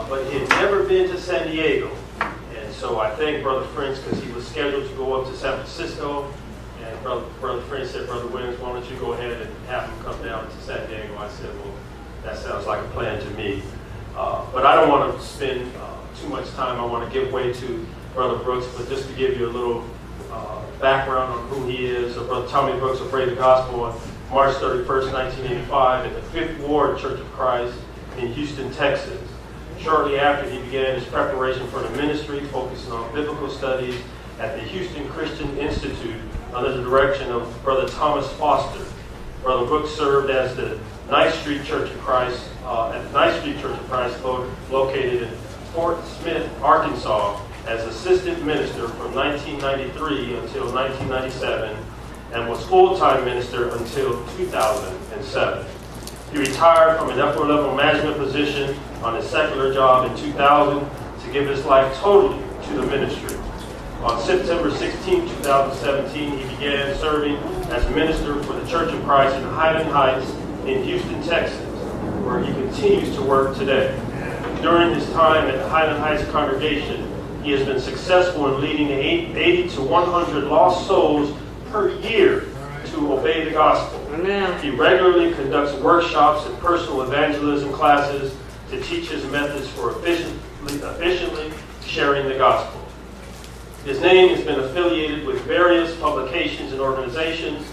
but he had never been to San Diego. And so I thanked Brother French because he was scheduled to go up to San Francisco. And Brother French said, Brother Williams, why don't you go ahead and have him come down to San Diego? I said, well, that sounds like a plan to me. But I don't want to spend too much time. I want to give way to Brother Brooks, but just to give you a little background on who he is. Brother Tommy Brooks will pray the gospel on March 31st, 1985 at the 5th Ward Church of Christ in Houston, Texas. Shortly after, he began his preparation for the ministry, focusing on biblical studies at the Houston Christian Institute under the direction of Brother Thomas Foster. Brother Brooks served as the Ninth Street Church of Christ, located in Fort Smith, Arkansas, as assistant minister from 1993 until 1997, and was full-time minister until 2007. He retired from an upper-level management position on his secular job in 2000 to give his life totally to the ministry. On September 16, 2017, he began serving as minister for the Church of Christ in Highland Heights in Houston, Texas, where he continues to work today. During his time at the Highland Heights congregation, he has been successful in leading 80 to 100 lost souls per year to obey the gospel. Amen. He regularly conducts workshops and personal evangelism classes to teach his methods for efficiently sharing the gospel. His name has been affiliated with various publications and organizations.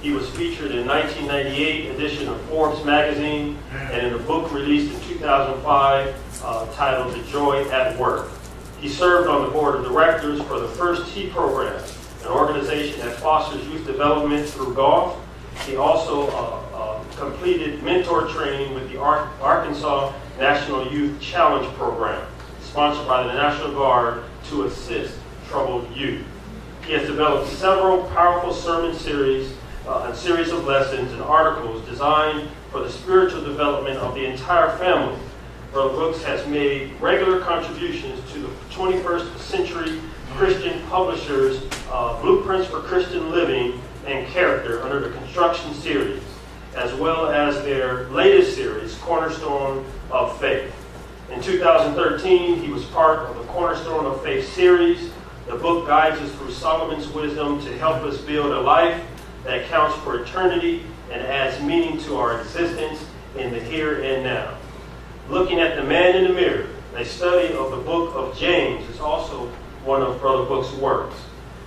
He was featured in 1998 edition of Forbes magazine and in a book released in 2005 titled The Joy at Work. He served on the board of directors for the First Tee program, an organization that fosters youth development through golf. He also completed mentor training with the Arkansas National Youth Challenge Program, sponsored by the National Guard to assist troubled youth. He has developed several powerful sermon series, a series of lessons and articles designed for the spiritual development of the entire family. Brother Brooks has made regular contributions to the 21st Century Christian Publishers Blueprints for Christian Living and Character under the Construction series, as well as their latest series, Cornerstone of Faith. In 2013, he was part of the Cornerstone of Faith series. The book guides us through Solomon's wisdom to help us build a life that counts for eternity and adds meaning to our existence in the here and now. Looking at the man in the mirror, a study of the book of James is also one of Brother Brooks' works.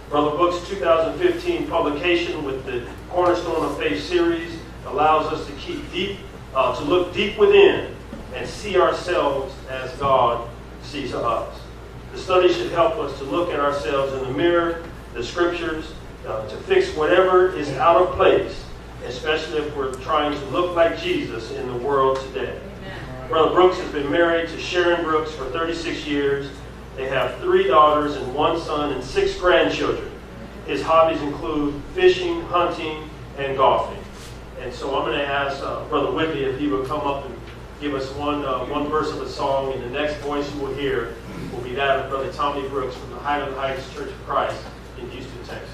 Brother Brooks' 2015 publication with the Cornerstone of Faith series allows us to look deep within and see ourselves as God sees us. The study should help us to look at ourselves in the mirror, the scriptures, to fix whatever is out of place, especially if we're trying to look like Jesus in the world today. Amen. Brother Brooks has been married to Sharon Brooks for 36 years. They have 3 daughters and 1 son and 6 grandchildren. His hobbies include fishing, hunting, and golfing. And so I'm going to ask Brother Whitley if he would come up and give us one verse of a song, and the next voice you will hear will be that of Brother Tommy Brooks from the Highland Heights Church of Christ in Houston, Texas.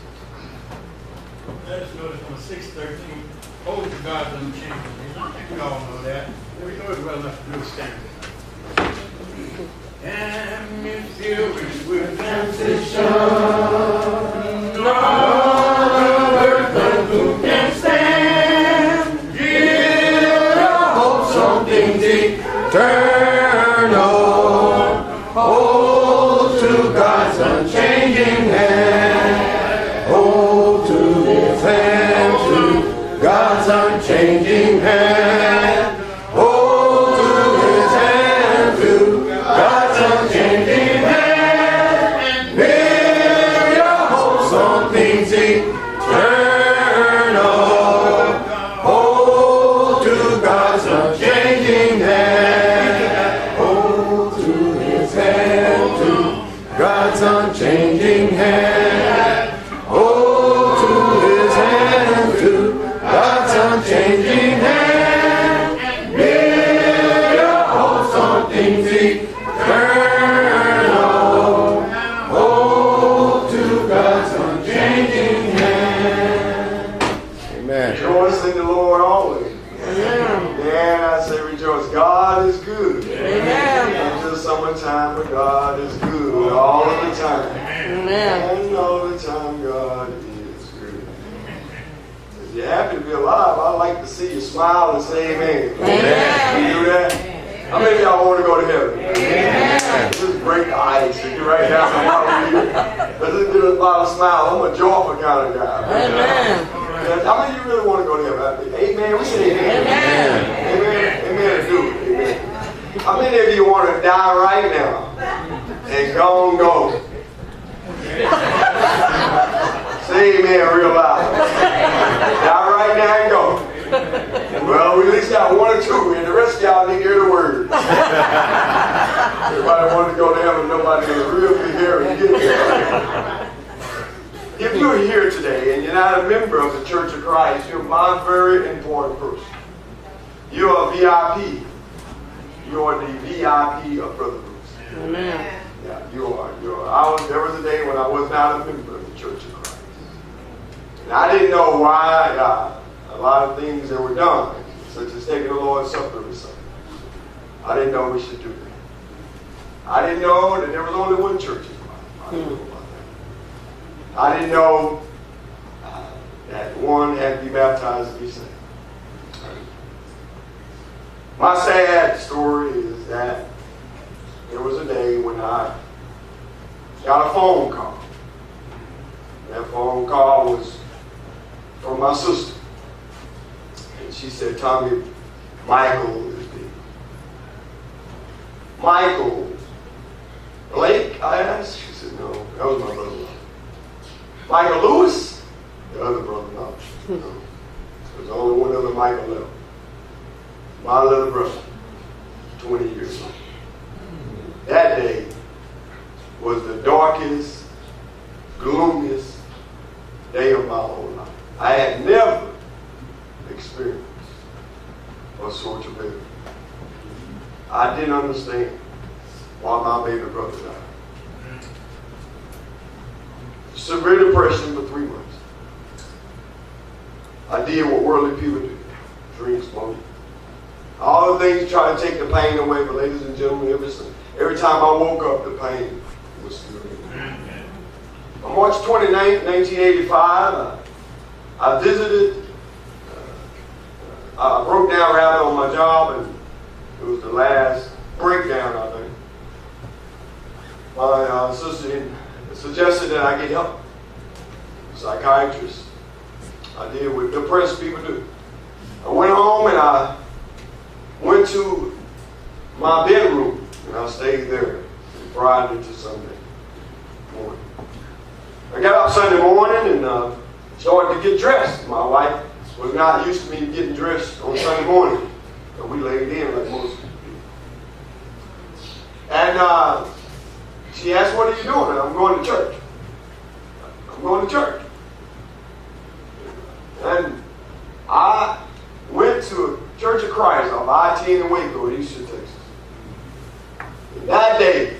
Let us notice on 6:13, hold to God's unchanging. I think we all know that. We know it well enough to do a standard. And if you wish with transition, no earth who can stand, give a hope something eternal. Hold to God's unchanging hand. Hold to His hand, to God's unchanging hand. Hold to His hand, to God's unchanging hand. Build your hopes on things eternal. Hold to God's unchanging hand. Hold to His hand, to God's unchanging hand. Hold to His hand, to God's unchanging hand. Build your hopes on things eternal. Hold to God's unchanging hand. Amen. Rejoice in the Lord always. Amen. Yeah, I say rejoice. God is good. Amen. the time, but God is good all of the time. Amen. And all the time, God is good. If you're happy to be alive, I'd like to see you smile and say amen. Amen. You do that? How many of y'all want to go to heaven? Amen. Just break the ice. If you're right now, let's just get a lot of smiles. I'm a joyful kind of guy. Amen. How many of you really want to go to heaven? Amen. We say amen. Amen. Amen. Amen. Do it. Amen. How many of you want to die right now and go? Say amen real loud. Die right now and go. Well, we at least got one or two, and the rest of y'all need to hear the word. Everybody wanted to go to heaven, nobody can really hear and get there. If you're here today and you're not a member of the Church of Christ, you're my very important person. You're a VIP. You're the VIP of Brother Bruce. Amen. Yeah, you are. There was a day when I was not a member of the Church of Christ. And I didn't know why a lot of things that were done, such as taking the Lord's Supper or something. I didn't know we should do that. I didn't know that there was only one church in Christ. I didn't know about that. I didn't know that one had to be baptized to be saved. My sad story is that there was a day when I got a phone call. That phone call was from my sister. And she said, Tommy, Michael is dead. Michael Blake, I asked. She said, no, that was my brother. Michael Lewis? The other brother, no. There's only one other Michael left. My little brother, 20 years old. That day was the darkest, gloomiest day of my whole life. I had never experienced a sort of baby. I didn't understand why my baby brother died. Severe depression for 3 months. I did what worldly people do. Drink, smoke. All the things to try to take the pain away, but ladies and gentlemen, every time I woke up, the pain was still there. On March 29th, 1985, I visited, I broke down rather on my job, and it was the last breakdown, I think. My sister suggested that I get help. A psychiatrist. I did what depressed people do. I went home and I went to my bedroom and I stayed there from Friday to Sunday morning. I got up Sunday morning and started to get dressed. My wife was not used to me getting dressed on Sunday morning, so we laid in like most people. And she asked, "What are you doing?" And I'm going to church. I'm going to church. And I went to a Church of Christ on I-10 in Waco, Eastern Texas. And that day,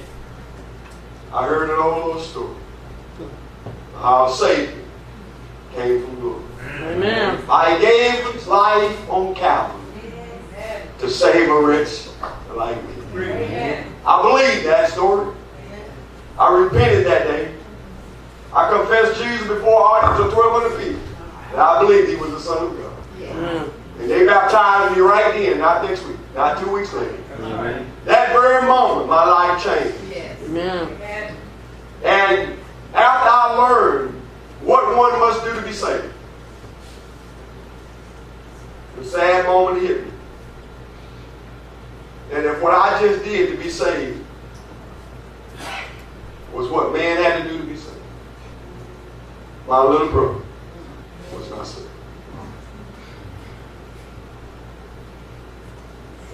I heard an old little story. How Satan came from glory. Amen. I gave his life on Calvary to save a wretch like me. Amen. I believe that story. I repented that day. I confessed Jesus before an audience of 1,200 people. And I believed he was the Son of God. Amen. And they baptized me right then, not next week, not 2 weeks later. Amen. That very moment, my life changed. Amen. And after I learned what one must do to be saved, the sad moment hit me. And if what I just did to be saved was what man had to do to be saved, my little brother was not saved.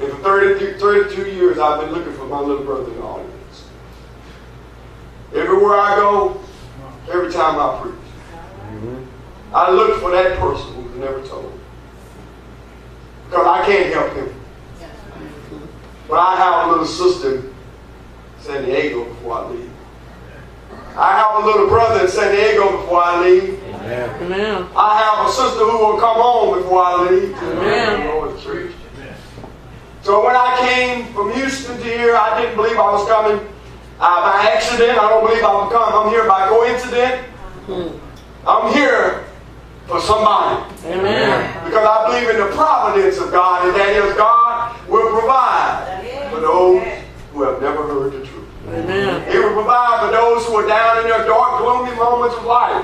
And for 32 years, I've been looking for my little brother in the audience. Everywhere I go, every time I preach, I look for that person who's never told me. Because I can't help him. But I have a little sister in San Diego before I leave. I have a little brother in San Diego before I leave. Amen. I have a sister who will come home before I leave to Amen. the Lord's church. So when I came from Houston to here, I didn't believe I was coming by accident. I don't believe I'm here by coincidence. I'm here for somebody. Amen. Because I believe in the providence of God, and that is God will provide for those who have never heard the truth. Amen. He will provide for those who are down in their dark, gloomy moments of life,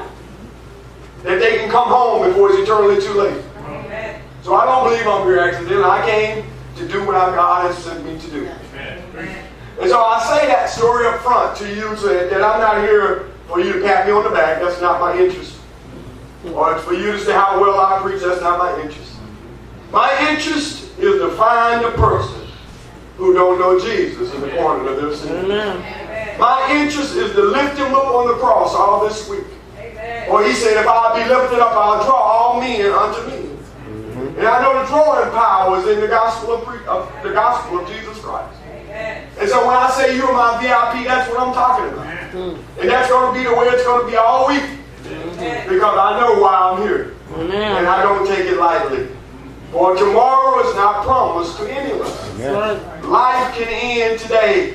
that they can come home before it's eternally too late. Amen. So I don't believe I'm here accidentally. I came to do what God has sent me to do. Amen. And so I say that story up front to you so that I'm not here for you to pat me on the back. That's not my interest. Or it's for you to say how well I preach. That's not my interest. My interest is to find the person who don't know Jesus in the corner of their sin. Amen. My interest is to lift him up on the cross all this week. Amen. Or he said, if I be lifted up, I'll draw all men unto me. And I know the drawing power is in the gospel of Jesus Christ. Amen. And so when I say you're my VIP, that's what I'm talking about. And that's going to be the way it's going to be all week. Because I know why I'm here. Amen. And I don't take it lightly. For tomorrow is not promised to any of us. Amen. Life can end today.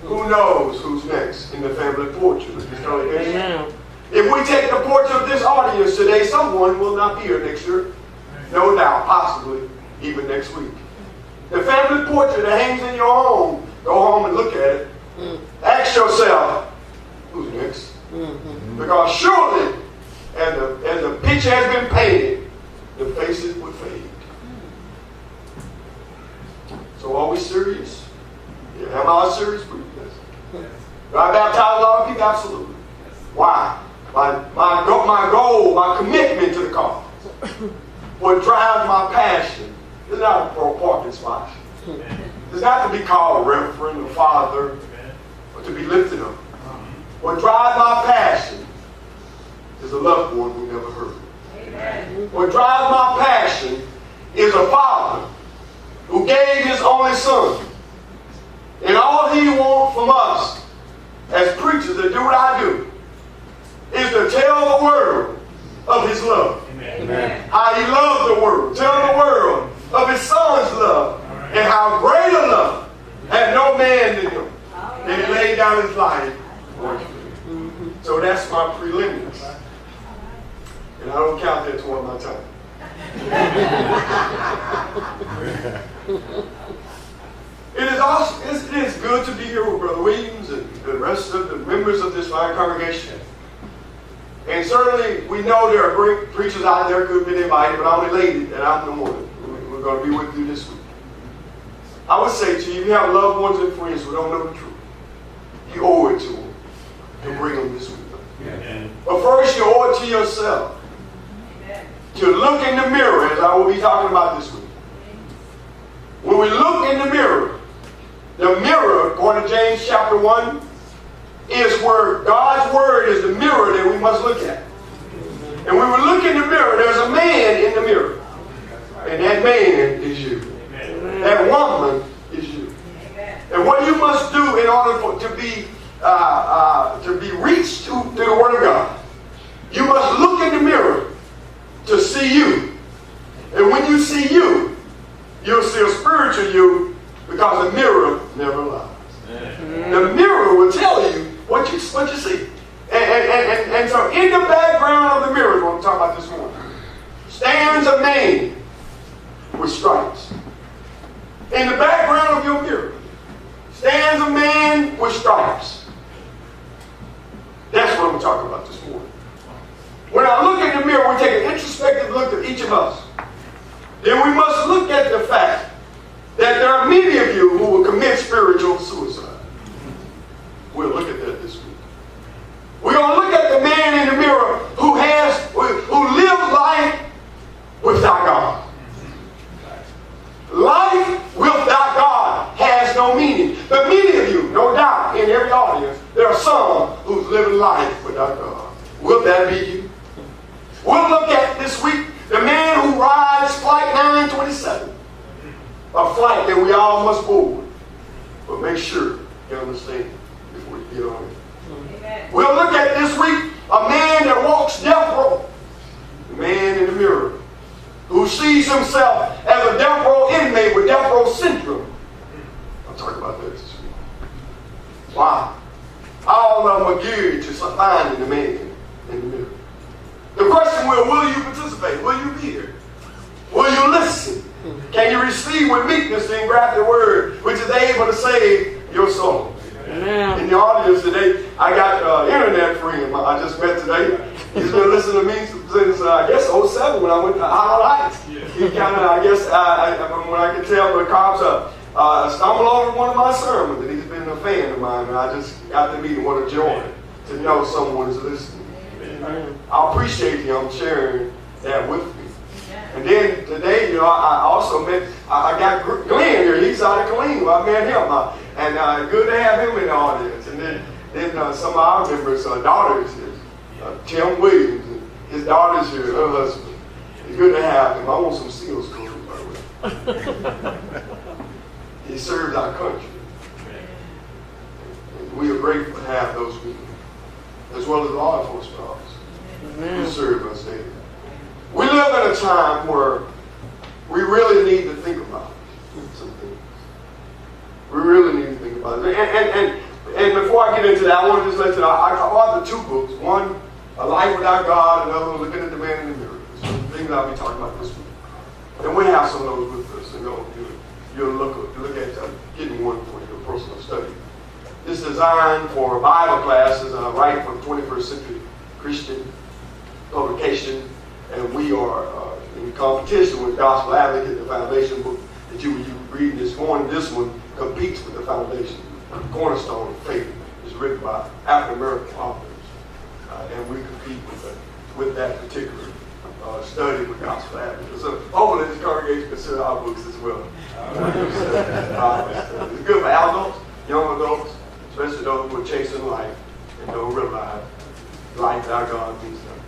Who knows who's next in the family portrait of this congregation? Amen. If we take the portrait of this audience today, someone will not be here next year. No doubt, possibly, even next week. The family portrait that hangs in your home, go home and look at it. Ask yourself, who's next? Because surely, as the picture has been painted, the faces would fade. So are we serious? Yeah, am I serious? Yes. Do I baptize a lot of people? Absolutely. Why? My goal, my commitment to the cause, what drives my passion, is not a parking spot. It's not to be called reverend or father, but to be lifted up. What drives my passion is a loved one who never heard. Amen. What drives my passion is a father who gave his only son. And all he wants from us as preachers that do what I do is to tell the world of his love. Amen. How he loved the world. Tell the world of his son's love. And how great a love had no man in him. And he laid down his life. So that's my preliminaries. And I don't count that toward my time. It is awesome. It is good to be here with Brother Williams and the rest of the members of this fine congregation. And certainly we know there are great preachers out there who have been invited, but I'm elated that I'm the one. We're going to be with you this week. I would say to you, if you have loved ones and friends who don't know the truth, you owe it to them to bring them this week. But first, you owe it to yourself to look in the mirror, as I will be talking about this week. When we look in the mirror, according to James chapter 1, is where God's word is the mirror that we must look at. And when we look in the mirror, there's a man in the mirror. And that man is you. That woman is you. And what you must do in order to be reached to the Word of God, you must look in the mirror to see you. And when you see you, you'll see a spiritual you, because the mirror never lies. The mirror will tell you what you see. And so in the background of the mirror, what I'm talking about this morning, stands a man with stripes. In the background of your mirror stands a man with stripes. That's what I'm talking about this morning. When I look in the mirror, we take an introspective look at each of us. Then we must look at the fact that there are many of you who will commit spiritual suicide. We'll look at that this week. We're going to look at the man in the mirror who lives life without God. Life without God has no meaning. But many of you, no doubt, in every audience, there are some who's living life without God. Will that be you? We'll look at this week the man who rides Flight 927, a flight that we all must board. But make sure you understand before you get on it. Amen. We'll look at this week a man that walks death row, the man in the mirror, who sees himself as a death row inmate with death row bless you. Wow. All of them are geared to finding the man in the middle. The question will you participate? Will you be here? Will you listen? Can you receive with meekness the engrafted word, which is able to save your soul? Amen. In the audience today, I got an internet friend I just met today. He's been listening to me since, I guess, 07 when I went to Highland Heights. He kind of, I guess, when I can tell the cops stumbled over one of my sermons, and he's been a fan of mine, and I just got to meet him. What a joy to know someone is listening. I appreciate him sharing that with me. And then today, I also met, I got Glenn here. He's out of Killeen. Well, I met him. And good to have him in the audience. And then some of our members' daughters here. Tim Williams, and his daughter's here, her husband. It's good to have him. I want some SEALs clothes, by the way. He serves our country. And we are grateful to have those people, as well as law enforcement officers who serve us daily. We live in a time where we really need to think about some things. We really need to think about it. And before I get into that, I want to just let you know, I authored 2 books. One, A Life Without God, another one, Looking at the Man in the Mirror. So the things I'll be talking about this week. And we have some of those with us. And you'll look at getting one for your personal study. This is designed for Bible classes, right, from 21st Century Christian publication. And we are in competition with Gospel Advocate, the foundation book that you were reading this morning. This one competes with the foundation. Cornerstone of Faith is written by African American authors. And we compete with that particular study with Gospel Advocate. So hopefully this congregation consider our books as well. It's good for adults, young adults, especially those who are chasing life and don't realize life without God means nothing.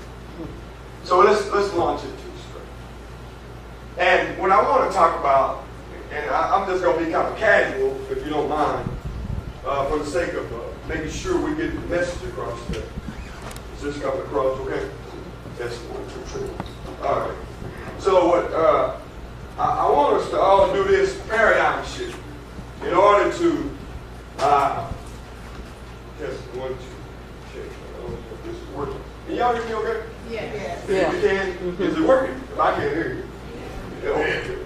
So let's launch into this straight. And what I want to talk about, and I'm just going to be kind of casual, if you don't mind, for the sake of making sure we get the message across there. Is this coming across okay? That's 1, 2, 3. All right. So what I want us to all do this paradigm shift in order to just 1, 2, check. I don't know if this is working. Can y'all hear me okay? Yes. Yeah. You can? Is it working? If I can't hear you. Yeah, okay.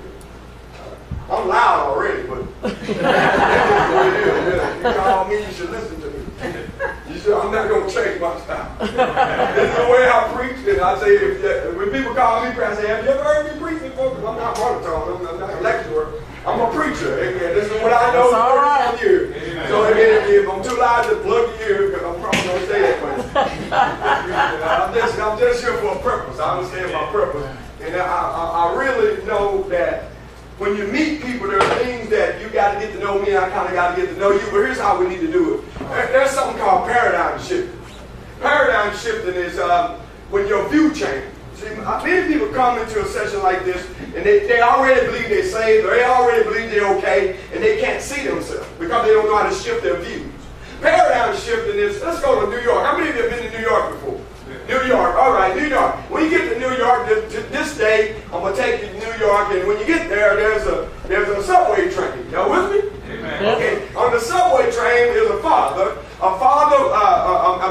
I'm loud already, but you call me, you should listen to me. You said, I'm not going to change my style. This is the way I preach, and I say, when people call me, I say, have you ever heard me preach before? Because I'm not monotone, I'm not a lecturer. I'm a preacher. Amen. This is what I know. That's all right. So if I'm too loud to plug your ear, because I'm probably going to say that way. I'm just here for a purpose. I understand my purpose. And I really know that when you meet people, there are things that you got to get to know me, and I kind of got to get to know you. But here's how we need to do it. There's something called paradigm shifting. Paradigm shifting is when your view changes. See, many people come into a session like this, and they already believe they're saved, or they already believe they're okay, and they can't see themselves because they don't know how to shift their views. Paradigm shifting is, let's go to New York. How many of you have been to New York before? New York, all right, New York. When you get to New York, this day, I'm going to take you to New York, and when you get there, there's a subway train. Y'all with me? Amen. Okay, on the subway train is a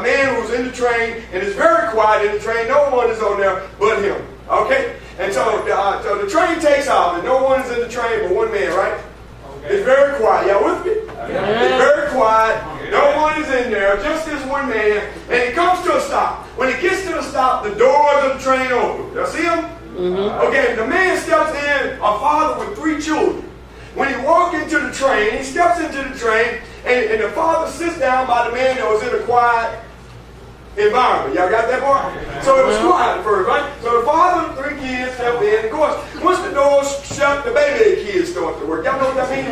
man who's in the train, and it's very quiet in the train. No one is on there but him, okay? And so the train takes off, and no one is in the train but one man, right? Okay. It's very quiet. Y'all with me? Yeah. It's very quiet. Okay. No one is in there, just this one man, and it comes to a stop. When it gets to the stop, the doors of the train open. Y'all see him? Mm-hmm. Okay, the man steps in, a father with 3 children. When he walks into the train, he steps into the train, and the father sits down by the man that was in a quiet environment. Y'all got that part? So it was quiet at first, right? So the father and 3 kids step in. Of course, once the doors shut, the baby kids start to work. Y'all know what that means?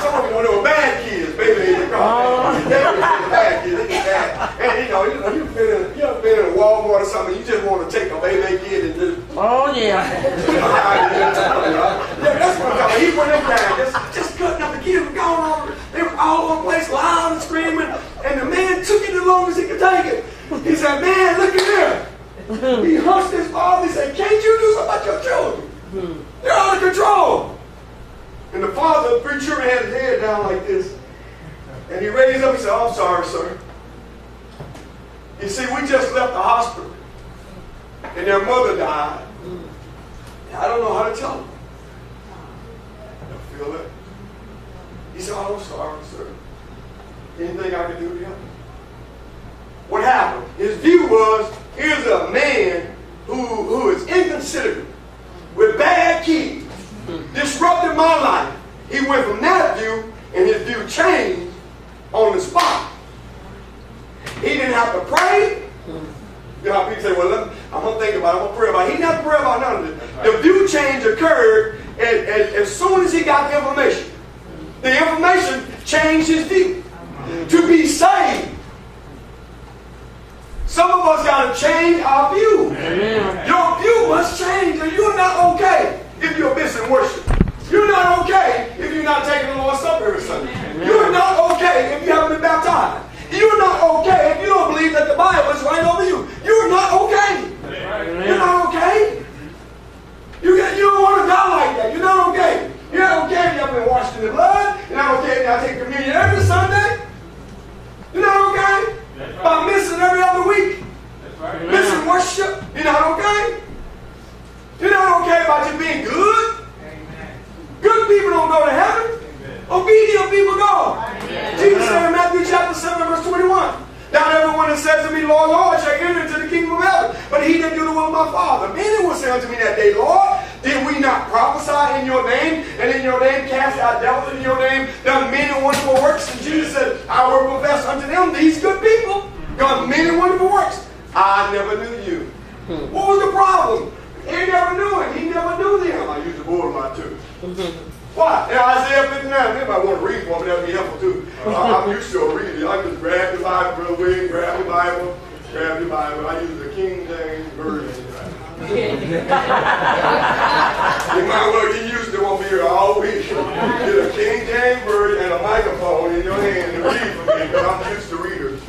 Some of you don't know bad kids, baby. They call them bad kids. They get bad. And you've been in a Walmart or something. You just want to take a baby kid and just. Oh yeah. Yeah, that's what I'm talking about. He put them down, just cutting up. The kids were going on. They were all over the place, loud and screaming. And the man took it as long as he could take it. He said, man, look at there. He hunched his father. He said, can't you do something about your children? They're out of control. And the father of the three children had his head down like this. And he raised up and said, "Oh, I'm sorry, sir. You see, we just left the hospital. And their mother died. And I don't know how to tell them." You feel it? He said, "Oh, I'm sorry, sir. Anything I can do to help?" What happened? His view was, here's a man who is inconsiderate, with bad kids, disrupted my life. He went from that view, and his view changed on the spot. He didn't have to pray. You know how people say, "Well, I'm going to think about it, I'm going to pray about it." He didn't have to pray about none of it. The view change occurred as soon as he got the information. The information changed his view. To be saved, some of us got to change our view. Amen. Your view must change, or you're not okay if you're missing worship. You're not okay if you're not taking the Lord's Supper every Sunday. Amen. You're not okay if you haven't been baptized. You're not okay if you don't believe that the Bible is right over you. You're not okay. Amen. You're not okay. You don't want to die like that. You're not okay. You're not okay if you haven't been washed in the blood. You're not okay if you not take communion every Sunday. You're not okay by missing every other week. Right. Missing worship. You're not okay. You're not okay about you being good. Amen. Good people don't go to heaven. Amen. Obedient people go. Amen. Jesus said in Matthew chapter 7, verse 21, "Not everyone that says to me, Lord, Lord, shall enter into the kingdom of heaven, but he that do the will of my Father. Many will say unto me that day, Lord, did we not prophesy in your name, and in your name cast out devils, in your name done many wonderful works?" And Jesus said, "I will profess unto them, these good people done many wonderful works. I never knew you." What was the problem? He never knew it. He never knew them. I use the board of my too. Why? In Isaiah 59, anybody want to read for me, that would be helpful too. I'm used to reading. I just grab the Bible, Brother William, grab the Bible. I use the King James Version. You might well get used to, won't be here all week. Get a King James Version and a microphone in your hand and read for me, because I'm used to readers.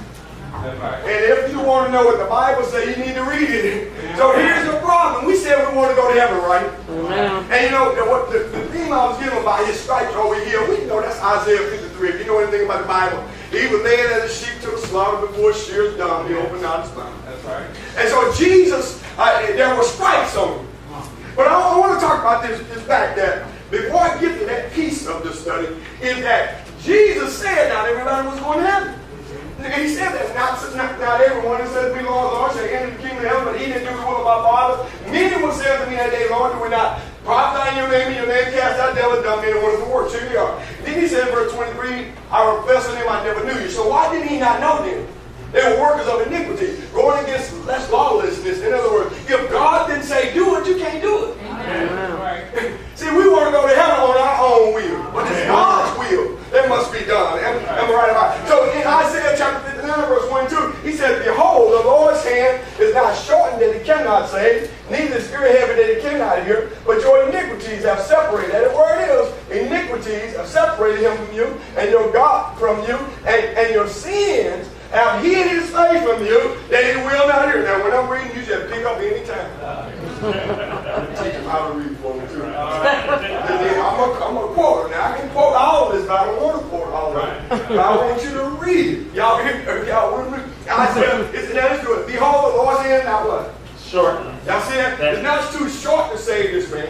And if you want to know what the Bible says, you need to read it. So here's the problem. We said we want to go to heaven, right? And you know, what the theme I was given by his stripes over here, we know that's Isaiah 53. If you know anything about the Bible, he was led as a sheep to the slaughter before his shears dumb. He opened out his mouth. That's right. And so Jesus, there were stripes on him. But I want to talk about this fact that before I get to that piece of the study, is that Jesus said not everybody was going to heaven. And he said that not everyone that says, "Me, Lord, Lord, shall enter the kingdom of heaven," but he didn't do the will of my Father. Many will say unto me that day, "Lord, do we not prophesy in your name cast out devils, done many wonderful works?" Here we are. Then he said in verse 23, "I will profess unto them, I never knew you." So why didn't he not know them? They were workers of iniquity, going against less lawlessness. In other words, if God didn't say do it, you can't do it. Amen. See, we want to go to heaven on our own will, but it's God's will that must be done. Am I right about it? So in Isaiah chapter 59, verse 1 and 2, he says, "Behold, the Lord's hand is not shortened that he cannot save, neither is ear heavy that he cannot hear, but your iniquities have separated." That word is, iniquities have separated him from you, and your God from you, and your sins have hid his face from you, that he will not hear. Now, when I'm reading, you just pick up any time. Teach him how to read for me, too. I'm a quoter. Now, I can quote all of this, but I don't want to quote all of it. But I want you to read it. Y'all want to read it? I said, let's do it. "Behold, the Lord's hand, now what?" Short. Y'all see that? It's not too short to save this man.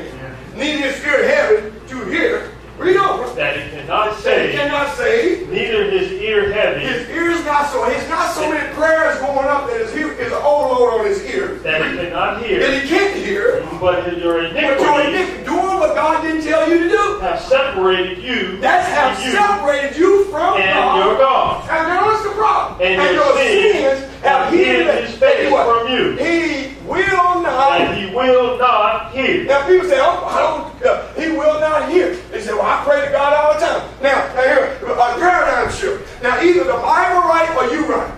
Neither is ear heavy to hear. Read over. That he cannot save. He cannot save. Neither his ear heavy. His ear's not so. There's not so many prayers going up that his ear is an overload on his ear. That he cannot hear. That he can't hear. But your iniquity. Doing what God didn't tell you to do. Have separated you. That have separated you from and God. your God. And that's the problem. And your sins have hidden his face from you. He will not. And he will not hear. Now people say, "Oh, he will not hear." They say, "Well, I pray to God all the time." Now here, a paradigm shift. Now either the Bible right or you right.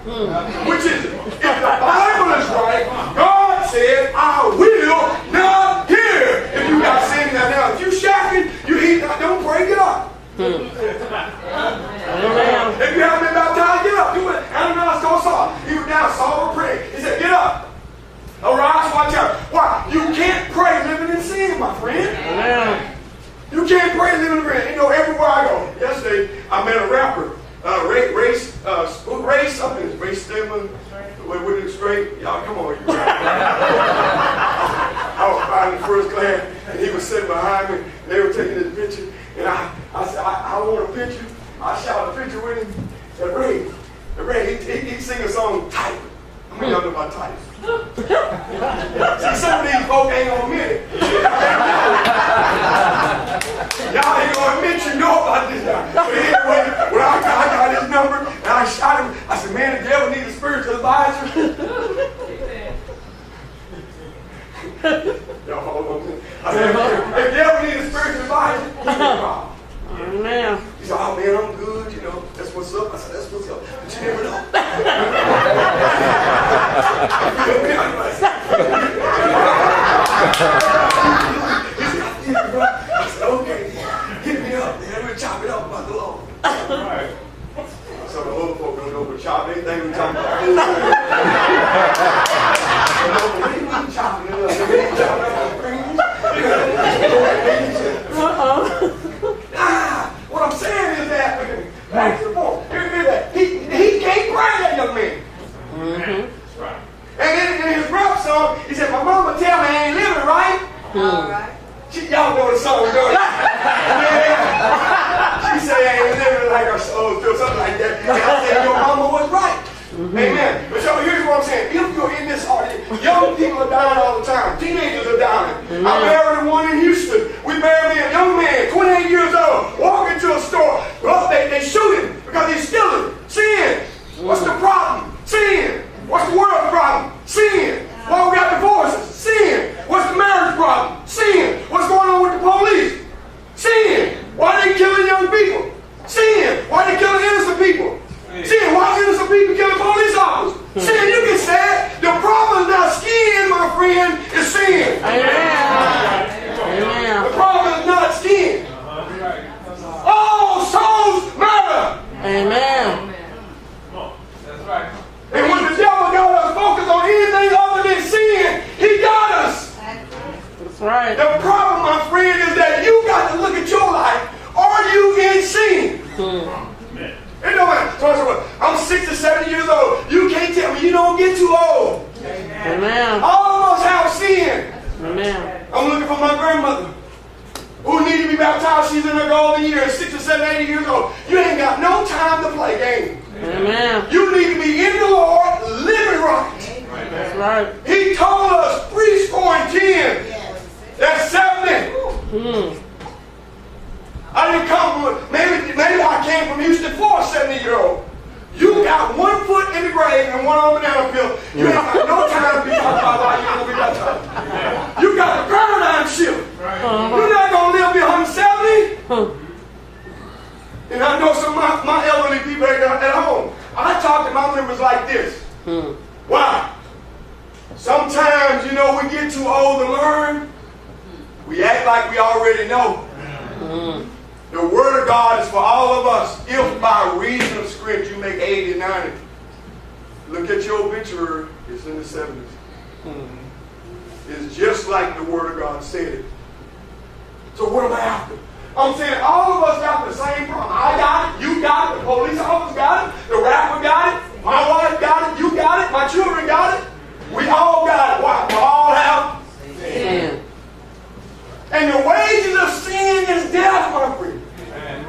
Which is it? If the Bible is right, God said, "I will not hear." If you got sin now, if you shacking, you eat, don't pray, get up. If you haven't been baptized, get up. Do it. Ananias told Saul. He was down, Saul was praying. He said, "Get up. Arise, watch out." Why? You can't pray living in sin, my friend. You We can't pray living in the grave. You know, everywhere I go. Yesterday, I met a rapper. Ray something. Ray Stedman. With it straight. Y'all, come on. You I was flying in first class, and he was sitting behind me, and they were taking his picture. And I said, I want a picture. I shot a picture with him. And Ray, he sing a song, Type. How many of y'all know about Type? See, some of these folk ain't gonna admit it. Y'all ain't gonna admit you know about this guy. But anyway, when I got his number, and I shot him, I said, man, the devil needs a spiritual advisor. Y'all hold on. I said, if the devil needs a spiritual advisor, he's a problem. Amen. He said, oh man, I'm good, you know, that's what's up. I said, that's what's up. But you never know. I said, okay, hit me up, man. We'll chop it up about the Lord. Right. Some of the old folk don't know what chop anything we talking about. We ain't chopping it up. We ain't chopping it up. What I'm saying is that, back to the point, hear that. He can't pray, that young man. That's right. And in his rap song, he said, my mama tell me I ain't living right. All right. Y'all know the song, don't you? She said I ain't living like her soul, or something like that. And I said, your mama was right. Amen. But so here's what I'm saying. If you're in this audience, young people are dying all the time. Teenagers are dying. I married one in Houston. We married a young man, 28 years old, walking to a store. Well, they shoot him because he's stealing. Sin. What's the problem? Sin. What's the world problem? Sin. Why we got divorces? Sin. What's the marriage problem? Sin. What's going on with the police? Sin. Why are they killing young people? Sin. Why are they killing innocent people? Sin. Why are innocent people killing police officers? Sin. You can say it. The problem is not skin, my friend, is sin. Amen. The problem is not skin. All souls matter. Amen. That's right. And when the devil got us focused on anything other than sin, he got us. That's right. The problem, my friend, is that you got to look at your life. Are you in sin? It don't matter. So I'm 60, 70 years old. You can't tell me you don't get too old. Amen. All of us have sin. Amen. I'm looking for my grandmother who needs to be baptized. She's in her golden years, 60, 70, 80 years old. You ain't got no time to play games. Amen. You need to be in the Lord, living right. That's right. He told us 10. That's 70. I didn't come from, maybe I came from Houston for a 70-year-old. You got one foot in the grave and one on the banana peel. You ain't got no time to be talking about why you ain't gonna be baptized. You got the paradigm shift. You're not gonna live to be 170. And I know some of my elderly people at home. I talk to my members like this. Why? Sometimes, you know, we get too old to learn. We act like we already know. The Word of God is for all of us. If by reason of script you make 80, 90. Look at your obituary. It's in the 70s. It's just like the Word of God said it. So what am I after? I'm saying all of us got the same problem. I got it, you got it, the police officer got it, the rapper got it, my wife got it, you got it, my children got it. We all got it. Why? We all have sin. And the wages of sin is death, my friend.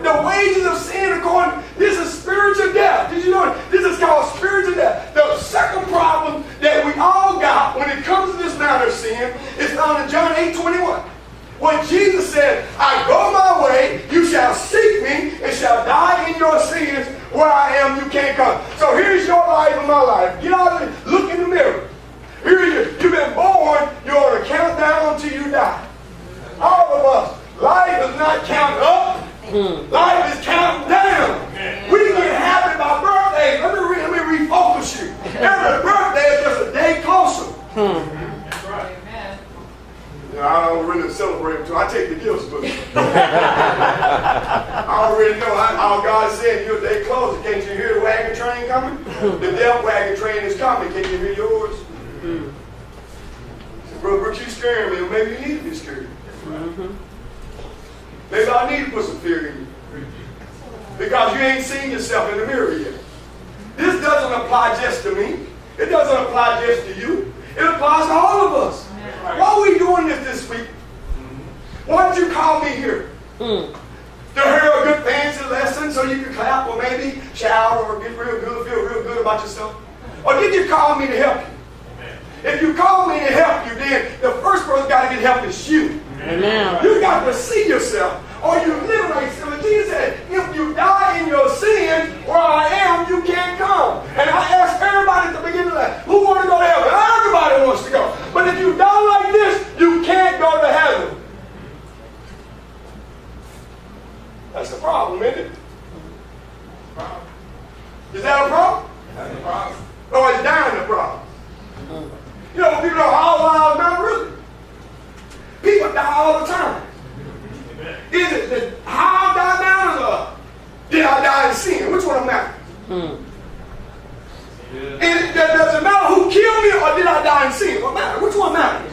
The wages of sin, according, this is spiritual death. Did you know it? This is called spiritual death. The second problem that we all got when it comes to this matter of sin is found in John 8:21. When Jesus said, I go my way, you shall seek me and shall die in your sins. Where I am, you can't come. So here's your life and my life. Get out and look in the mirror. Here you've been born, you're on a countdown until you die. All of us. Life is not counting up. Life is counting down. We get happy by birthdays. Let me refocus you. Every birthday is just a day closer. That's right. Amen. I don't really celebrate them too. I take the gifts, but I already know how God said you're a day closer. Can't you hear the wagon train coming? The death wagon train is coming. Can you hear yours? Brother Brooks, you scaring me. Maybe you need to be scared. Maybe I need to put some fear in you. Because you ain't seen yourself in the mirror yet. This doesn't apply just to me. It doesn't apply just to you. It applies to all of us. Why are we doing this week? Why did you call me here? To hear a good fancy lesson so you can clap or maybe shower or get real good, feel real good about yourself? Or did you call me to help you? If you call me to help you, then the first person got to get help is you. Amen. You got to see yourself. Or you liberate yourself. Jesus said, if you die in your sins, where I am, you can't come. And I asked everybody at the beginning of that, who want to go to heaven? Everybody wants to go. But if you die like this, you can't go to heaven. That's the problem, isn't it? Is that a problem? That's the problem. Or is dying a problem? You know, people are all wild, not really. People die all the time. Is it that how I die now or did I die in sin? Which one matters? And does it matter who killed me or did I die in sin? What matters? Which one matters?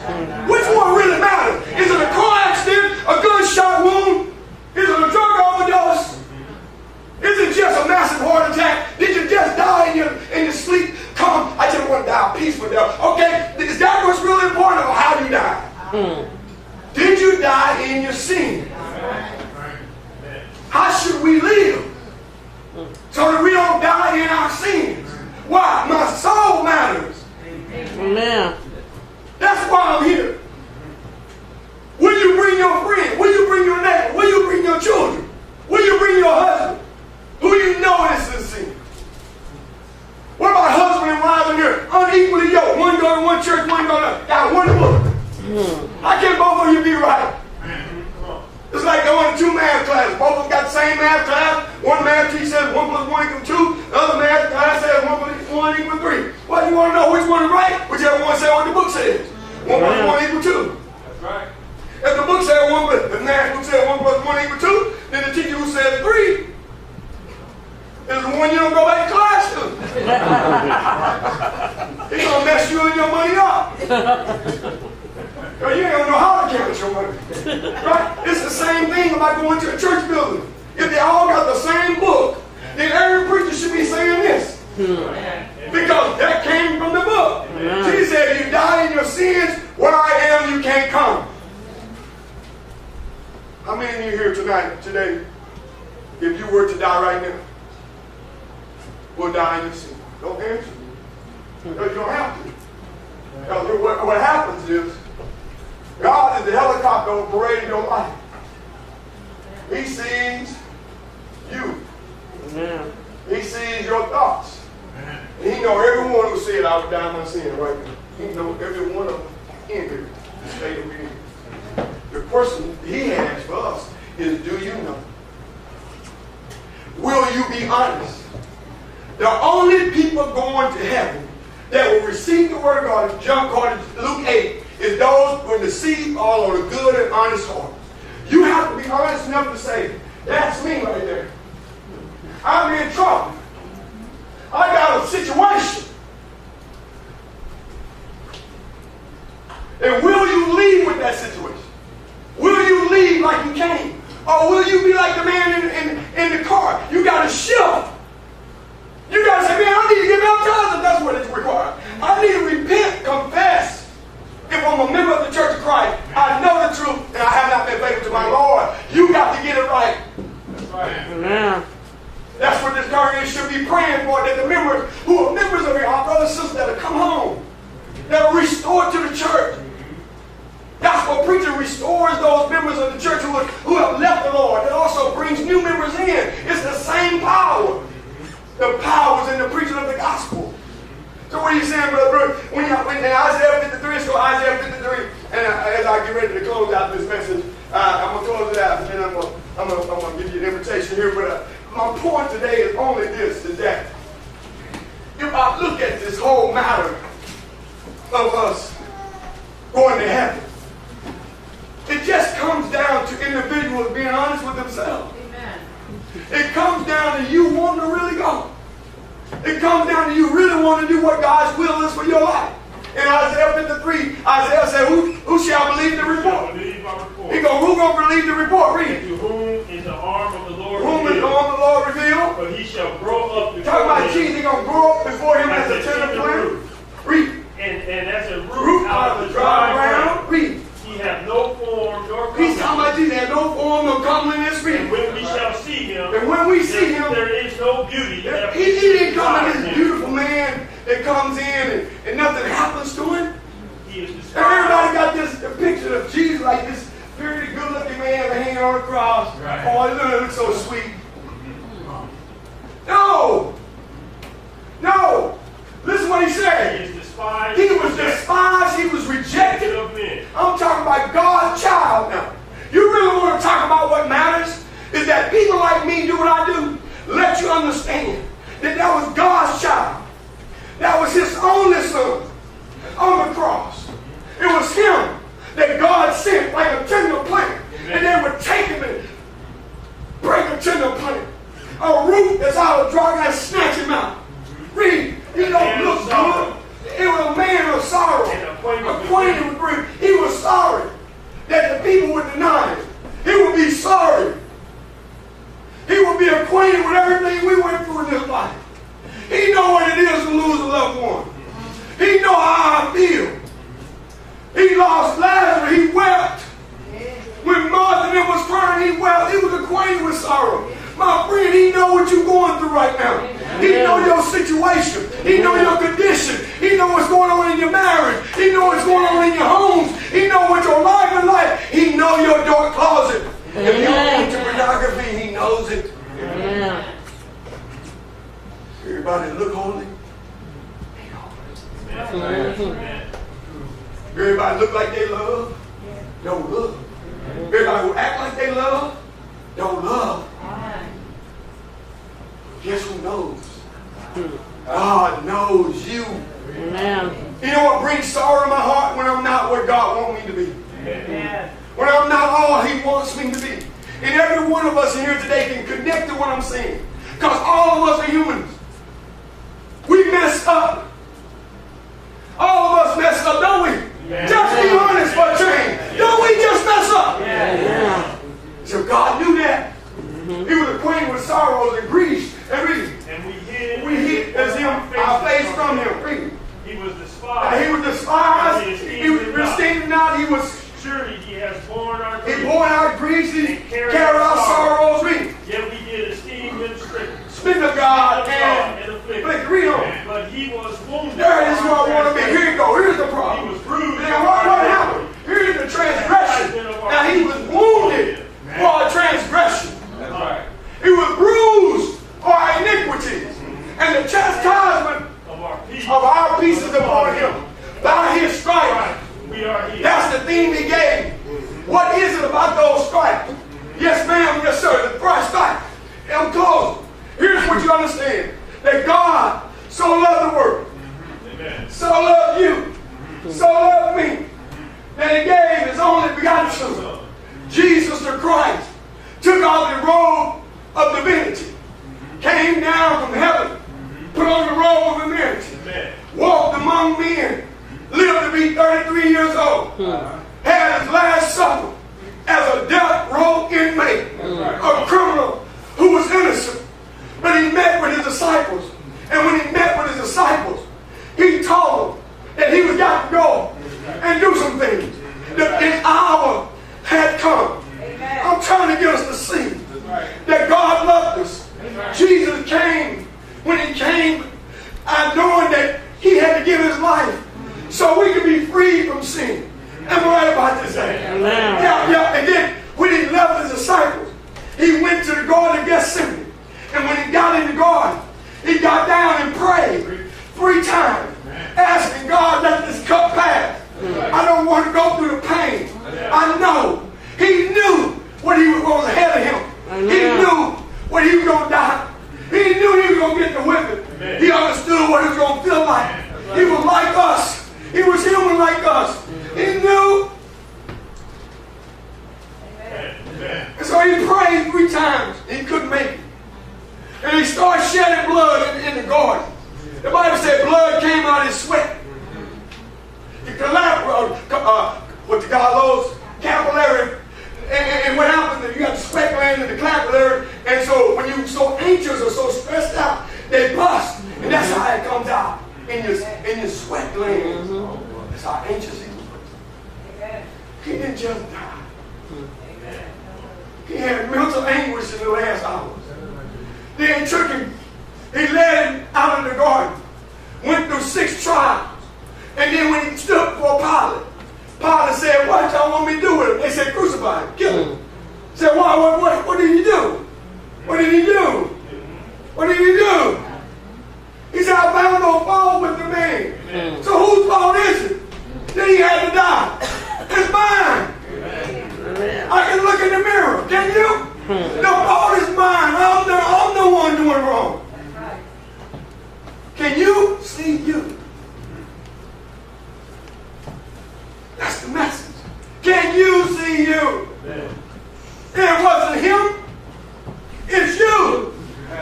Which one really matters? Is it a car accident, a gunshot wound? Is it a drug overdose? Is it just a massive heart attack? Did you just die in your sleep? Come, I just want to die a peaceful death. Okay, is that what's really important or how you die? Did you die in your sin? How should we live? So that we don't die in our sins. Why? My soul matters. Amen. That's why I'm here. Will you bring your friend? Will you bring your neighbor? Will you bring your children? Will you bring your husband? Who you know is in sin? What about husband and wife in here? Unequally yoked. One go to one church, one go to got one book. How can both of you be right? It's like going to two math classes. Both of them got the same math class. One math teacher says 1 + 1 = 2. The other math class says 1 + 1 = 3. Well, you want to know which one is right? Whichever one says what the book says. 1 + 1 = 2. That's right. If the book said the math book said 1 + 1 = 2, then the teacher who says 3 is the one you don't go back to class to. He's going to mess you and your money up. Because you ain't going to know how to count your money. Right? It's the same thing about going to a church building. If they all got the same book, then every preacher should be saying this. Because that came from the book. Jesus said, if you die in your sins, where I am, you can't come. How many of you here today, if you were to die right now, will die in your sin? Don't answer. Because you don't have to. Because what happens is, God is the helicopter on parade in your life. He sees you. Amen. He sees your thoughts. And he knows everyone who said, I would die in my sin right now. He knows every one of them in here, the state of being. The question he has for us is, do you know? Will you be honest? The only people going to heaven that will receive the word of God, according to Luke 8, is those who receive all of the good and honest heart. You have to be honest enough to say, that's me right there. I'm in trouble. I got a situation. And will you leave with that situation? Will you leave like you came? Or will you be like the man in the car? You got to shift. You got to say, man, I need to get baptized if that's what it's required. I need to repent, confess. If I'm a member of the Church of Christ, I know the truth and I have not been faithful to my Lord. You got to get it right. That's right. Amen. That's what this congregation should be praying for, that the members who are members of it, our brothers and sisters that have come home, that are restored to the church. Gospel preaching restores those members of the church who have left the Lord. It also brings new members in. It's the same power. The power is in the preaching of the gospel. So what are you saying, Brother Bruce? When in Isaiah 53, let's go Isaiah 53. And as I get ready to close out this message, I'm going to close it out. And then I'm going to give you an invitation here. But my point today is only this, is that if I look at this whole matter of us going to heaven, it just comes down to individuals being honest with themselves. Amen. It comes down to you wanting to really go. It comes down to you really wanting to do what God's will is for your life. In Isaiah 53, Isaiah said, who shall believe the report? Believe my report. report. Who gonna believe the report? Read And it. to whom is the arm of the Lord Whom is the revealed? arm of the Lord revealed? But he shall grow up before Talk about him Jesus. He gonna grow up before him as a as a tender tender plant. root. Read. And as a Root root out of the dry ground. Read. he hath no form nor He's talking about comeliness. Jesus. Had no form, no comeliness. Read. And when we shall see him, And when we see him, there is no beauty. that he didn't come in desires this him. beautiful man that comes in and nothing happens to him. He is despised. Everybody got this picture of Jesus like this very good-looking man hanging on a cross. Right. Oh, he looks so sweet. No. No. Listen what he He said. is despised. He was despised. He was rejected. of men. I'm talking about God's child now. You really want to talk about what matters? Is that people like me do what I do? Let you understand that that was God's child. That was his only son on the cross. It was him that God sent like a tender plant. And they would take him and break a tender plant. A root that's out of dry and snatch him out. Read. He don't look good. It was a man of sorrow. Acquainted with grief. He was sorry that the people would deny him. He would be sorry. He would be acquainted with everything we went through in this life. He know what it is to lose a loved one. He know how I feel. He lost Lazarus. He wept. When Martha and them was crying, he wept. He was acquainted with sorrow. My friend, he know what you're going through right now. He know your situation. He know your condition. He know what's going on in your marriage. He know what's going on in your homes. He know what your life is like. He know your dark closet. If you're into pornography, he knows it. Amen. Everybody look holy. Amen. Everybody look like they love. Don't love. Everybody who act like they love. Don't love. Guess who knows? God knows you. Amen. You know what brings sorrow in my heart? When I'm not where God wants me to be. Amen. When I'm not all he wants me to be. And every one of us in here today can connect to what I'm saying. Because all of us are humans. We mess up. All of us mess up, don't we? Yeah. Just be honest for a change. Don't we just mess up? Yeah. So God knew that. He was acquainted with sorrows and griefs. And And we hid as him, our face from him. Read. He was despised. He was despised. He was esteemed not. He was. Surely he has borne our He griefs. bore our griefs. He And carried carried our our sorrows. Read. Yet we did esteem him stricken. Speak of God Of God and and afflicted. afflicted. Read on. But he was wounded. There is for where our I want to be. Here you go. Here's the He problem. was bruised. Then what happened? Here's the transgression. Now he was wounded for our transgression. That's right. He was bruised for our iniquities. And the chastisement Of our peace. of our peace is upon him. By his stripes. We are healed. That's the theme he gave. What is it about those stripes? Yes, ma'am. Yes, sir. The first stripe. I'm close. Here's what you understand. That God so loved the world. Amen. So loved you. So loved me. That he gave his only begotten son. Jesus the Christ. Took off the robe of divinity. Came down from heaven. Put on the robe of humanity. Amen. Walked among men. Lived to be 33 years old. Had his last supper as a death row inmate. A criminal who was innocent. But he met with his disciples. And when he met with his disciples, he told them that he was got to go and do some things. That his hour had come. Amen. I'm trying to get us to see that God loved us. Jesus came. When he came, knowing that he had to give his life so we could be free from sin. Am I right about this? Amen. Yeah. And then when he left his disciples, he went to the Garden of Gethsemane. And when he got in the garden, he got down and prayed 3 times, asking God, let this cup pass. I don't want to go through the pain. I know. He knew what he was going ahead of him. He knew what he was going to die. He knew he was going to get the whipping. He understood what it was going to feel like. He was like us. He was human like us. He knew. And so he prayed 3 times. He couldn't make it. And he started shedding blood in the garden. The Bible said blood came out of his sweat. The capillary And what happens is you got the sweat gland and the capillary, and so when you're so anxious or so stressed out, they bust. And that's how it comes out in your sweat glands. That's how anxious he was. He didn't just die. He had mental anguish in the last hours. Then took him, he led him out of the garden, went through 6 trials. And then when he stood before Pilate, Pilate said, what y'all want me to do with him? They said, crucify him, kill him. He said, what did he do? What did he do? What did he do? He said, I found no fault with the man. So whose fault is it? Then he had to die. It's mine. I can look in the mirror. Can you? The fault is mine. I'm the one doing wrong. Can you see you? That's the message. Can you see you? It wasn't him. It's you.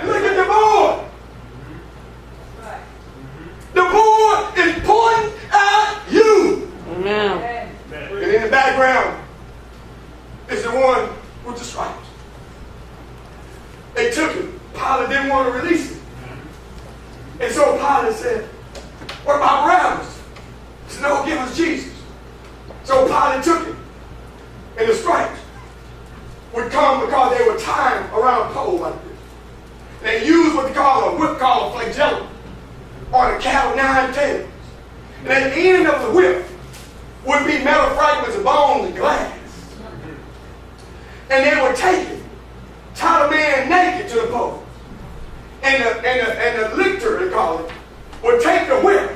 Look at the board. The board is pointing at you. Amen. And in the background is the one with the stripes. They took him. Pilate didn't want to release him. And so Pilate said, what about Barabbas? He said, no, give us Jesus. So Pilate took him. And the stripes would come because they were tied around a pole like this. And they used what they call a whip called a flagellum, or the cattle 9 tails. And at the end of the whip would be metal fragments of bones and glass. And they would take it, tie the man naked to the pole. And the lictor, they call it, would take the whip.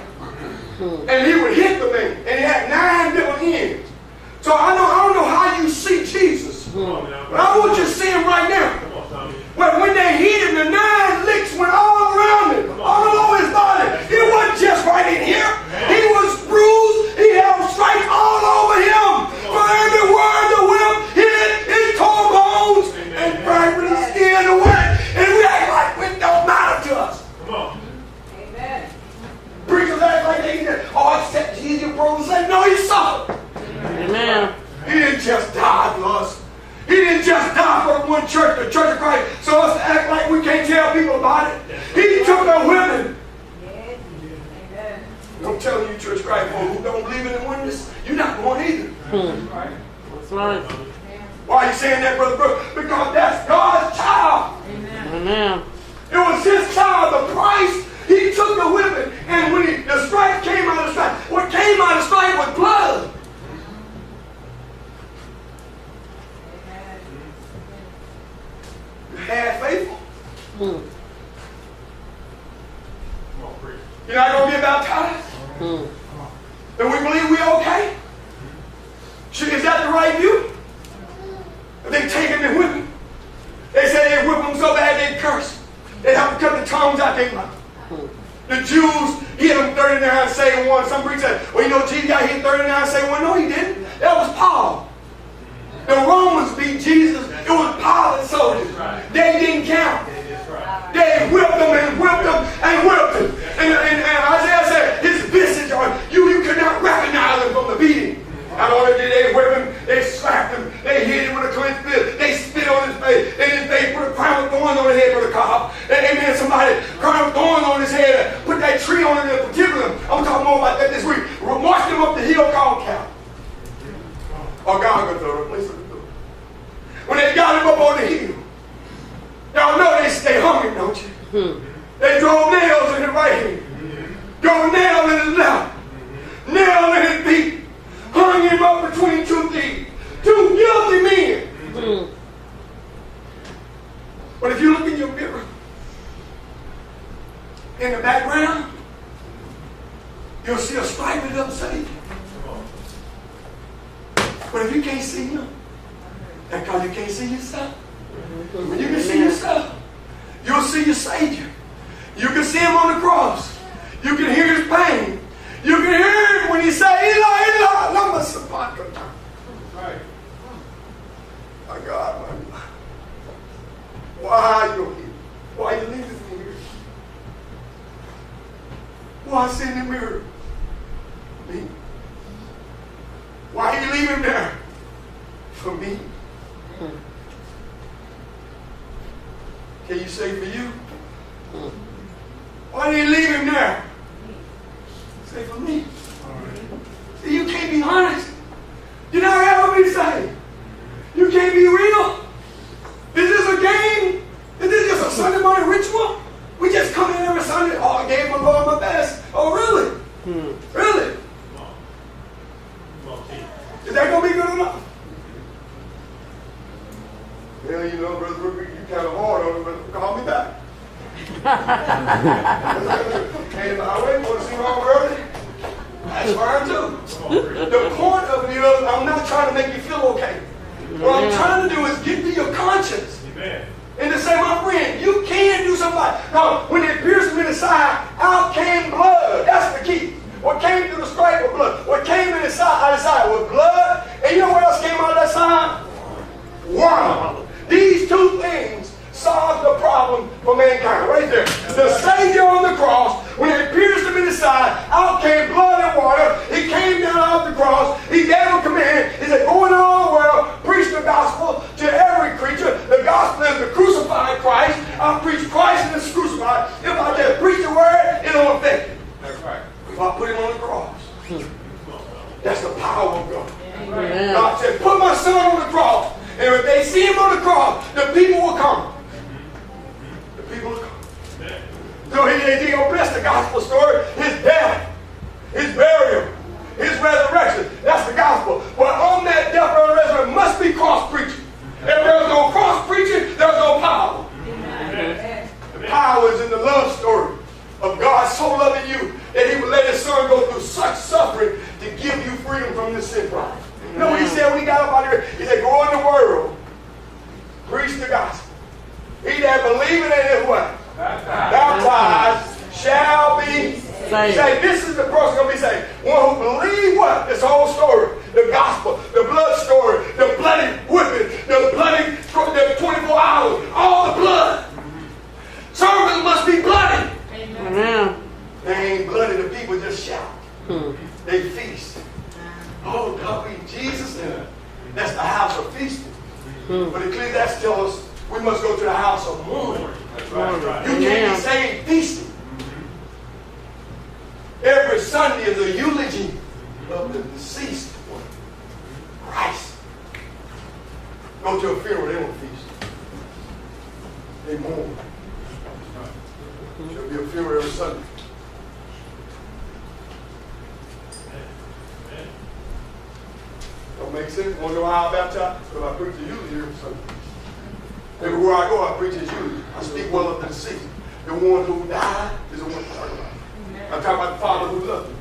And he would hit the man. And he had 9 different ends. So I don't know how you see Jesus. But I want you to see him right now. But when they hit him, the 9 licks went all around him, all over his body. It wasn't just right in here. He was bruised. He had stripes all over him. For every word the whip hit, it tore bones and fragmented his skin away. And we act like it don't matter to us. Come on. Amen. Preachers act like they did. Oh, except Jesus, your brother said, no, he suffered. Amen. He didn't just die for us. He didn't just die for the one church, the Church of Christ, so us to act like we can't tell people about it. He took the women. Amen. I'm telling you, Church of Christ, who don't believe in the oneness, you're not going either. That's right. Why are you saying that, Brother Brooks? Because that's God's child. Amen. It was his child, the price. He took the whipping, and when the stripe came out of the stripe, what came out of the stripe was blood. Had faithful. Come on, preach. You're not going to get baptized? And we believe we're okay? Is that the right view? They take him and whip him. They say they whip him so bad they curse. They have to cut the tongues out their mouth. The Jews hit him 39, saying 1. Some preachers said, well, you know, Jesus got hit 39, saying 1. No, he didn't. That was Paul. The Romans beat Jesus. It was Pilate's soldiers. They didn't count. They whipped him and whipped him and whipped him. And Isaiah said, his visage, you could not recognize him from the beating. Not only did they whip him, they slapped him. They hit him with a clenched fist. They spit on his face. And his face put a crown of thorns on his head for the cop. And then somebody crown of thorns on his head, put that tree on it in particular. I'm talking more about that this week. Marched him up the hill called Calvary. Or Golgotha, place of the door. When they got him up on the hill, y'all know they hung him, don't you? They drove nails in his right hand, drove nail in his left, nail in his feet, hung him up between 2 thieves, 2 guilty men. But if you look in your mirror, in the background, you'll see a striped up Savior. But if you can't see him, that's because you can't see yourself. When you can see yourself, you'll see your Savior. You can see him on the cross. You can hear his pain. You can hear him when he says, Eli, Eli, lama sabachthani. Right. My God, my God. Why are you here? Why are you leaving me here? Why sit in the mirror? Me. Why are you leaving there? For me. Can you say for you? Why did he leave him there? Say for me. See, you can't be honest. You're not ever be saved. You can't be real. Is this a game? Is this just a Sunday morning ritual? We just come in every Sunday. Oh, I gave my Lord my best. Oh, really? Really? Is that going to be good enough? Well, you know, Brother Brooker, you kind of hard on him, but call me back. And I wait for to see wrong early. That's fine too. The point of it, I'm not trying to make you feel okay. What I'm trying to do is get to your conscience. Amen. And to say, my friend, you can do something. Now, when it pierced me in the side, out came blood. That's the key. What came through the stripe was blood. What came in the side, out of the side was blood. And you know what else came out of that side? Wow. These two things solved the problem for mankind. Right there. The Savior on the cross, when it pierced him in the side, out came blood and water. He came down off the cross. He gave a command. He said, go in all the world, preach the gospel to every creature. The gospel is the crucified Christ. I preach Christ and it's crucified. If I just preach the word, it don't affect it. That's right. If I put him on the cross, that's the power of God. Amen. God said, put my son on the cross. And if they see him on the cross, the people will come. The people will come. So he bless the gospel story. His death, his burial, his resurrection. That's the gospel. But on that death, burial, and resurrection must be cross preaching. If there's no cross preaching, there's no power. Amen. The power is in the love story of God so loving you that he would let his son go through such suffering to give you freedom from this sin problem. You know what he said when he got up out of here? He said, go in the world, preach the gospel. He that believeth and is what? Baptized shall be saved. This is the person going to be saved. One who believes what? This whole story. The gospel, the blood story, the bloody whipping, the bloody, the 24 hours, all the blood. Service must be bloody. Amen. They ain't bloody, the people just shout. They feast. Oh, God, we Jesus there. That's the house of feasting. But Ecclesiastes tells us we must go to the house of mourning. That's right. You can't be saved feasting. Every Sunday is a eulogy of the deceased one. Christ. Go to a funeral, they don't feast. They mourn. There'll be a funeral every Sunday. Don't make sense? Want to know how I baptize? Because I preach the eulogy every Sunday. Everywhere I go, I preach his eulogy. I speak well of the deceased. The one who died is the one I'm talking about. I'm talking about the Father who loved you.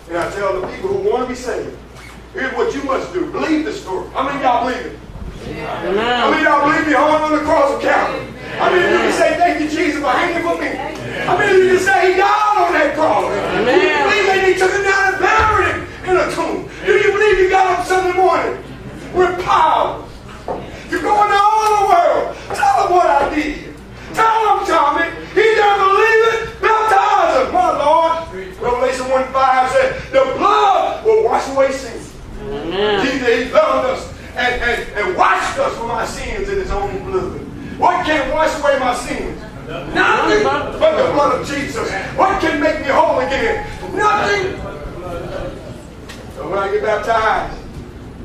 And I tell the people who want to be saved, here's what you must do. Believe the story. How many of y'all believe it? Amen. How many of y'all believe me hung on the cross of Calvary? How many of you can say thank you, Jesus, for hanging for me? How many of you can say he died on that cross? Do you believe that he took him down and buried him in a tomb? Do you believe he got up Sunday morning with power? You're going to all the world. Tell them what I did. Tell them, Tommy. He doesn't believe it. Baptize him, my Lord. Revelation 1:5 said, the blood will wash away sins. Jesus, he loved us and washed us from our sins in his own blood. What can wash away my sins? Nothing but the blood of Jesus. What can make me whole again? Nothing. So when I get baptized,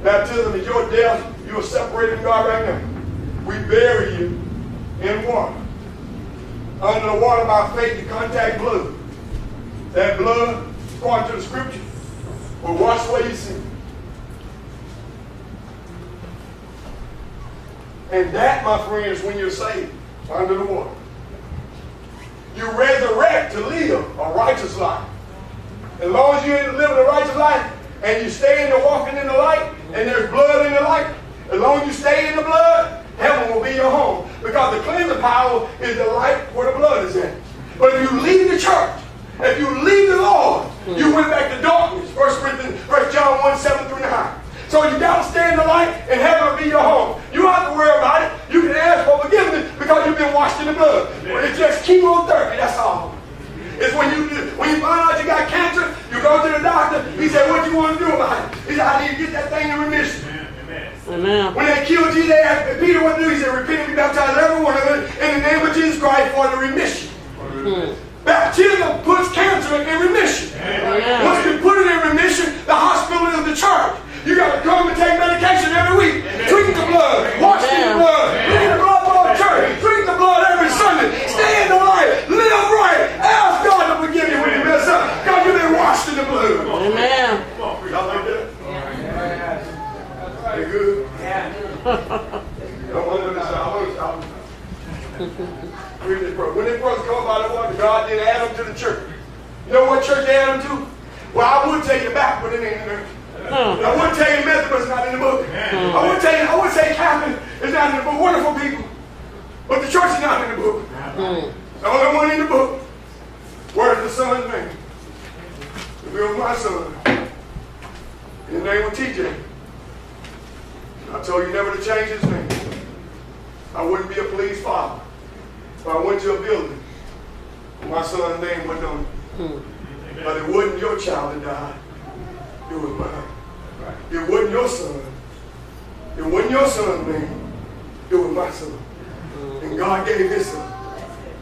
baptism is your death. You are separated from God right now. We bury you in water. Under the water by faith, you contact blood. That blood, according to the scripture, will wash away your sin. And that, my friends, when you're saved, under the water. You resurrect to live a righteous life. As long as you're living a righteous life, and you stay in the walking in the light, and there's blood in the light, as long as you stay in the blood, heaven will be your home. Because the cleansing power is the light where the blood is at. But if you leave the church, if you leave the Lord, you went back to darkness. 1 John 1:7-9. So you got to stay in the light, and heaven will be your home. You don't have to worry about it. You can ask for forgiveness because you've been washed in the blood. It's just chemotherapy, that's all. It's when you find out you got cancer, you go to the doctor, he said, what do you want to do about it? He said, I need to get that thing in remission. Amen. Amen. When they killed Jesus, they asked Peter what to do. He said, repent and be baptized, every one of them, in the name of Jesus Christ for the remission. Baptism puts cancer in remission. Amen. Once you put it in remission, the hospital is the church. You got to come and take medication every week. Drink the blood. Wash the blood. Drink the blood for the church. Drink the blood every Sunday. Stay in the light. Live right. Ask God to forgive you when you mess up. God, you've been washed in the blood. Amen. Y'all like that? They good? Don't understand. Read this, bro. When they brothers come by the water, God didn't add them to the church. You know what church they add them to? Well, I would take it back, but it ain't in there. I wouldn't tell you Methodist, it's not in the book. I would say Catholic, it's not in the book. Wonderful people. But the church is not in the book. The only one in the book. Where's the son's name? It was my son. His name was TJ. I told you never to change his name. I wouldn't be a police father. If I went to a building, my son's name wasn't on it. But it wasn't your child that died. It was mine. It wasn't your son. It wasn't your son's name. It was my son. And God gave his son.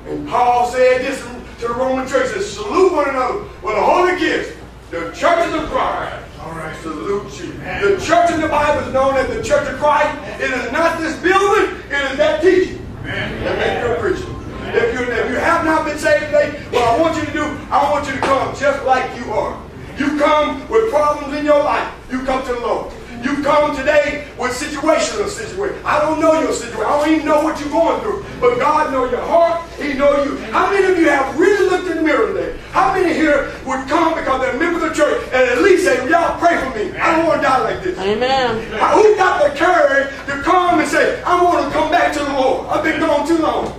And Paul said this to the Roman church, says, salute one another with a holy kiss. The churches of Christ. All right, salute you. The church in the Bible is known as the Church of Christ. It is not this building, it is that teaching. That makes you a Christian. If you have not been saved today, what I want you to do, I want you to come just like you are. You come with problems in your life. You come to the Lord. You come today with situational situation. I don't know your situation. I don't even know what you're going through. But God knows your heart. He knows you. How many of you have really looked in the mirror today? How many here would come because they're members of the church and at least say, y'all pray for me. I don't want to die like this. Amen. Who got the courage to come and say, I want to come back to the Lord. I've been gone too long.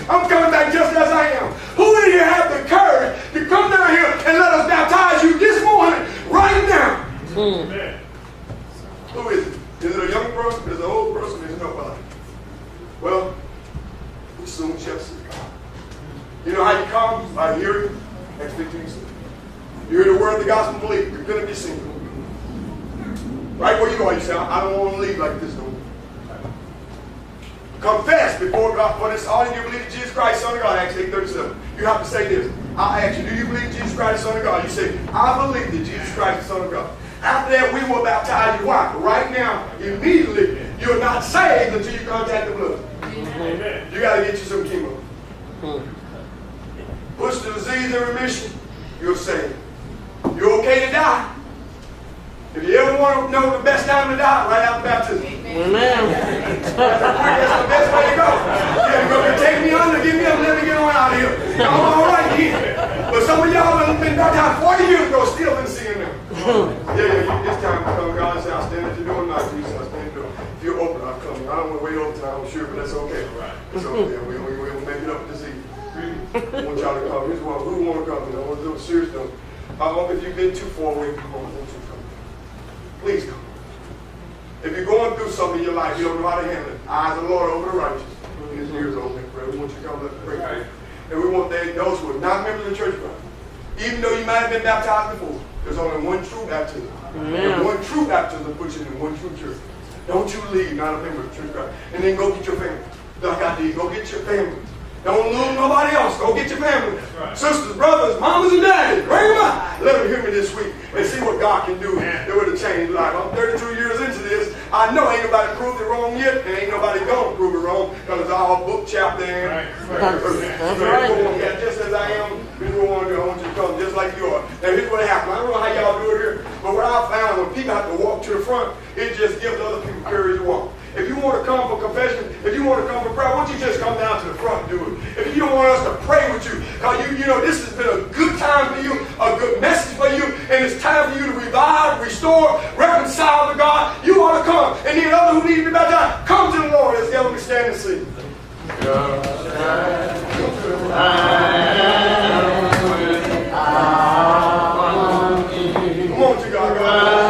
I'm coming back just as I am. Who in here have the courage to come down here and let us baptize you this morning, right now? Amen. Who is it? Is it a young person? Is it an old person? Is it nobody? Well, we soon shall see. You know how you come? By hearing. Acts 15. You hear the word of the gospel, believe. You're going to be seen. Right where you are, you say, I don't want to leave like this no more. Confess before God, for this all you believe in Jesus Christ, Son of God, Acts 8:37. You have to say this. I ask you, do you believe in Jesus Christ, Son of God? You say, I believe that Jesus Christ is Son of God. After that, we will baptize you. Why? Right now, immediately, you're not saved until you contact the blood. Amen. You got to get you some chemo. Push the disease in remission, you're saved. You're okay to die. If you ever want to know the best time to die, right after baptism. Amen. That's the best way to go. Yeah, go take me under, give me up, let me get on out of here. I'm all right here. But some of y'all have been baptized 40 years ago, still been seeing them. It's time to come. God said, I'll stand at the door tonight, Jesus. I'll stand at the door. If you're open, I'll come. I don't want to wait over time, I'm sure, but that's okay. It's okay. We'll make it up this evening. I want y'all to come. Here's one. Who want to come? I want to do a serious thing. If you've been too far away, come on. Please come. If you're going through something in your life, you don't know how to handle it. Eyes of the Lord over the righteous. And his ears open in prayer. We want you to come and pray for you. And we want those who are not members of the church of Christ, even though you might have been baptized before, there's only one true baptism. And one true baptism puts you in one true church. Don't you leave not a member of the church of Christ. And then go get your family. Like I did. Go get your family. Don't lose nobody else. Go get your family. Right. Sisters, brothers, mamas, and daddies. Bring them out. Let them hear me this week and see what God can do. It would have changed life. I'm 32 years into this. I know ain't nobody proved it wrong yet, and ain't nobody going to prove it wrong because it's all book, chapter, and That's right. Yeah, just as I am, this is what I want to do. I want you to come just like you are. Now, here's what happened. I don't know how y'all do it here, but what I found when people have to walk to the front, it just gives other people courage to walk. If you want to come for confession, if you want to come for prayer, why don't you just come down to the front and do it? If you don't want us to pray with you, because you know this has been a good time for you, a good message for you, and it's time for you to revive, restore, reconcile to God, you ought to come. And then others who need to be baptized, come to the Lord. Let's get them to stand and sing. Come on to God, God.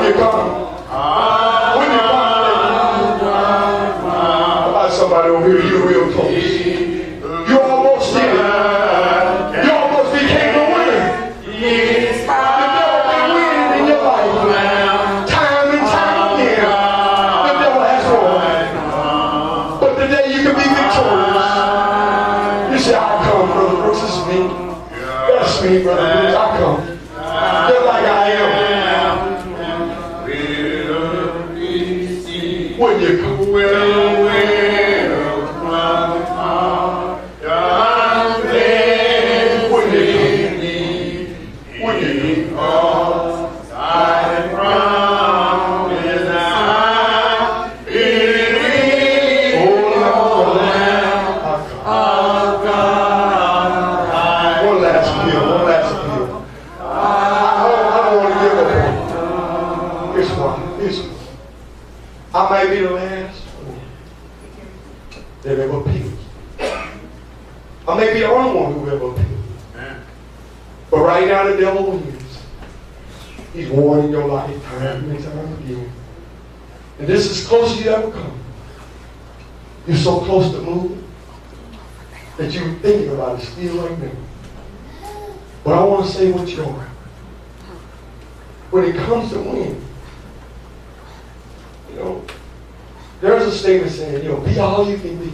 you come? When you come? How about somebody over here? You're real close. You almost did it. You almost became a winner. The devil been winning in your life. Time and time again. The devil has won. But today you can be victorious. You say, I'll come, Brother Brooks. This is me. That's me, Brother Brooks. I'll come. Just like I am. When you come. I might be the last one that ever appealed. I may be the only one who ever appealed. But right now the devil wins. He's won in your life time and time again. And this is as close as you ever come. You're so close to moving that you're thinking about it still right now. But I want to say what you are. When it comes to winning, you know, there's a statement saying, you know, be all you can be.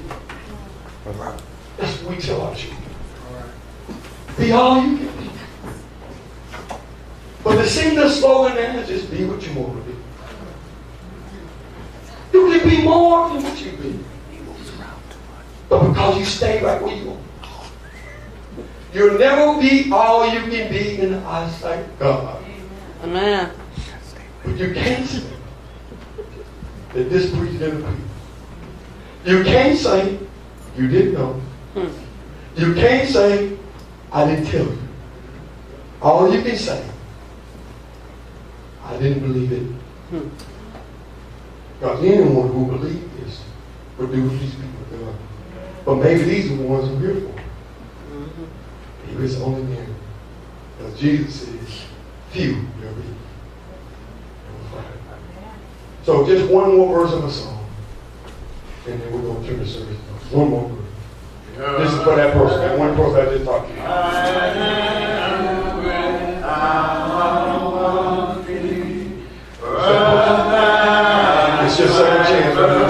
That's what we tell our children. Be all you can be. But the single slogan now is just be what you want to be. You can be more than what you be. But because you stay right where you are. You'll never be all you can be in the eyesight of God. Amen. But you can't say that this preacher didn't preach. You can't say you didn't know. You can't say I didn't tell you. All you can say, I didn't believe it. Because anyone who believes this will do what these people do. But maybe these are the ones we're here for. Maybe it's only them. Because Jesus says, few will be. So just one more verse of a song. And then we're going to turn the service off. One more verse. This is for that person. That one person I just talked to you. It's your second chance.